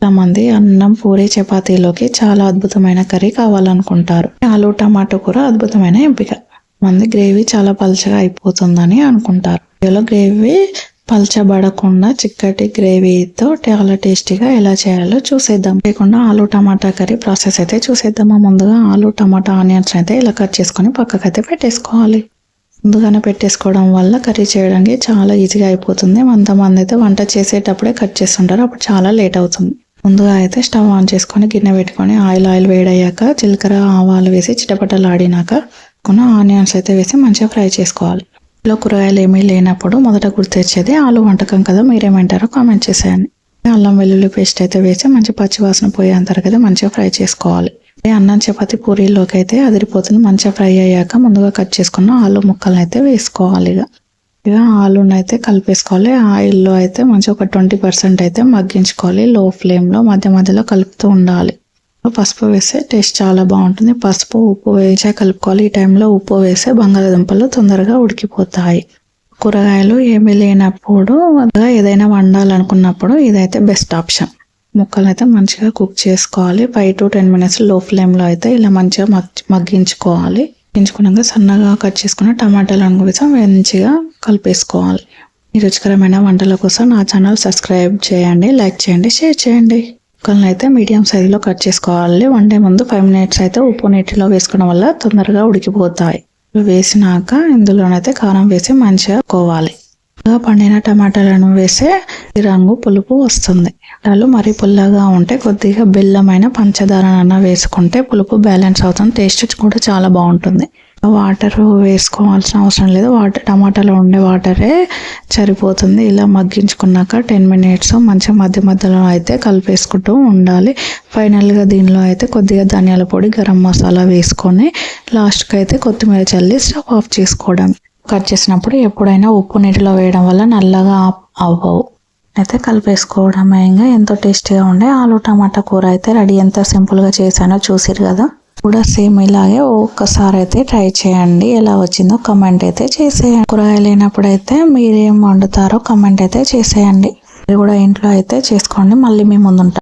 చాలామంది అన్నం, పూరి, చపాతీలోకి చాలా అద్భుతమైన కర్రీ కావాలనుకుంటారు. ఆలు టమాటో కూర అద్భుతమైన ఎంపిక. మంది గ్రేవీ చాలా పల్చగా అయిపోతుందని అనుకుంటారు. ఇందులో గ్రేవీ పల్చబడకుండా చిక్కటి గ్రేవీతో చాలా టేస్టీగా ఎలా చేయాలో చూసేద్దాం. లేకుండా ఆలు టమాటా కర్రీ ప్రాసెస్ అయితే చూసేద్దామా. ముందుగా ఆలు టమాటా ఆనియన్స్ అయితే ఇలా కట్ చేసుకొని పక్కకైతే పెట్టేసుకోవాలి. ముందుగానే పెట్టేసుకోవడం వల్ల కర్రీ చేయడానికి చాలా ఈజీగా అయిపోతుంది. కొంతమంది అయితే వంట చేసేటప్పుడే కట్ చేస్తుంటారు, అప్పుడు చాలా లేట్ అవుతుంది. ముందుగా అయితే స్టవ్ ఆన్ చేసుకొని గిన్నె పెట్టుకొని ఆయిల్ వేడయ్యాక జీలకర్ర, ఆవాలు వేసి చిటపటలాడినాక ఆనియన్స్ అయితే వేసి మంచిగా ఫ్రై చేసుకోవాలి. ఇంట్లో కూరగాయలు ఏమీ లేనప్పుడు మొదట గుర్తొచ్చేది ఆలు వంటకం కదా, మీరేమంటారో కామెంట్ చేసేయండి. అల్లం వెల్లుల్లి పేస్ట్ అయితే వేసి మంచి పచ్చివాసన పోయేంత వరకు అయితే మంచిగా ఫ్రై చేసుకోవాలి. అన్నం, చపాతి, పూరీలోకి అయితే అదిరిపోతుంది. మంచిగా ఫ్రై అయ్యాక ముందుగా కట్ చేసుకున్న ఆలు ముక్కలను అయితే వేసుకోవాలి. ఇక ఆలుని అయితే కలిపేసుకోవాలి. ఆయిల్లో అయితే మంచిగా ఒక 20% అయితే మగ్గించుకోవాలి. లో ఫ్లేమ్లో మధ్య మధ్యలో కలుపుతూ ఉండాలి. పసుపు వేస్తే టేస్ట్ చాలా బాగుంటుంది. పసుపు, ఉప్పు వేసే కలుపుకోవాలి. ఈ టైంలో ఉప్పు వేస్తే బంగాళదుంపలు తొందరగా ఉడికిపోతాయి. కూరగాయలు ఏమీ లేనప్పుడు ఏదైనా వండాలనుకున్నప్పుడు ఇదైతే బెస్ట్ ఆప్షన్. ముక్కలు అయితే మంచిగా కుక్ చేసుకోవాలి. 5 to 10 minutes లో ఫ్లేమ్లో అయితే ఇలా మంచిగా మగ్గించుకోవాలి. మగ్గించుకున్నాక సన్నగా కట్ చేసుకున్న టమాటాలను వేసి మంచిగా కలిపేసుకోవాలి. ఈ రుచికరమైన వంటల కోసం నా ఛానల్ సబ్స్క్రైబ్ చేయండి, లైక్ చేయండి, షేర్ చేయండి. ముక్కలను అయితే మీడియం సైజులో కట్ చేసుకోవాలి. వండే ముందు 5 minutes అయితే ఉప్పు నీటిలో వేసుకోవడం వల్ల తొందరగా ఉడికిపోతాయి. వేసినాక ఇందులోనైతే కారం వేసి మంచిగా కోవాలి. పండిన టమాటాలను వేసే రంగు పులుపు వస్తుంది. టమాటాలు మరీ పుల్లగా ఉంటే కొద్దిగా బెల్లమైన పంచదార వేసుకుంటే పులుపు బ్యాలెన్స్ అవుతుంది. టేస్ట్ కూడా చాలా బాగుంటుంది. వాటర్ వేసుకోవాల్సిన అవసరం లేదు. టమాటాలో ఉండే వాటరే సరిపోతుంది. ఇలా మగ్గించుకున్నాక 10 minutes మంచిగా మధ్య మధ్యలో అయితే కలిపేసుకుంటూ ఉండాలి. ఫైనల్గా దీనిలో అయితే కొద్దిగా ధనియాల పొడి, గరం మసాలా వేసుకొని లాస్ట్కి అయితే కొత్తిమీర చల్లి స్టవ్ ఆఫ్ చేసుకోవడం. కట్ చేసినప్పుడు ఎప్పుడైనా ఉప్పు నీటిలో వేయడం వల్ల నల్లగా అవ్వవు. అయితే కలిపేసుకోవడమే. ఇంకా ఎంతో టేస్టీగా ఉండే ఆలు టమాటా కూర అయితే రెడీ. ఎంత సింపుల్గా చేశానో చూసిరు కదా. కూడా సేమ్ ఇలాగే ఒక్కసారి అయితే ట్రై చేయండి. ఎలా వచ్చిందో కమెంట్ అయితే చేసేయండి. కూరగాయలు లేనప్పుడు అయితే మీరేం వండుతారో కమెంట్ అయితే చేసేయండి. మీరు కూడా ఇంట్లో అయితే చేసుకోండి. మళ్ళీ మీ ముందుంటారు.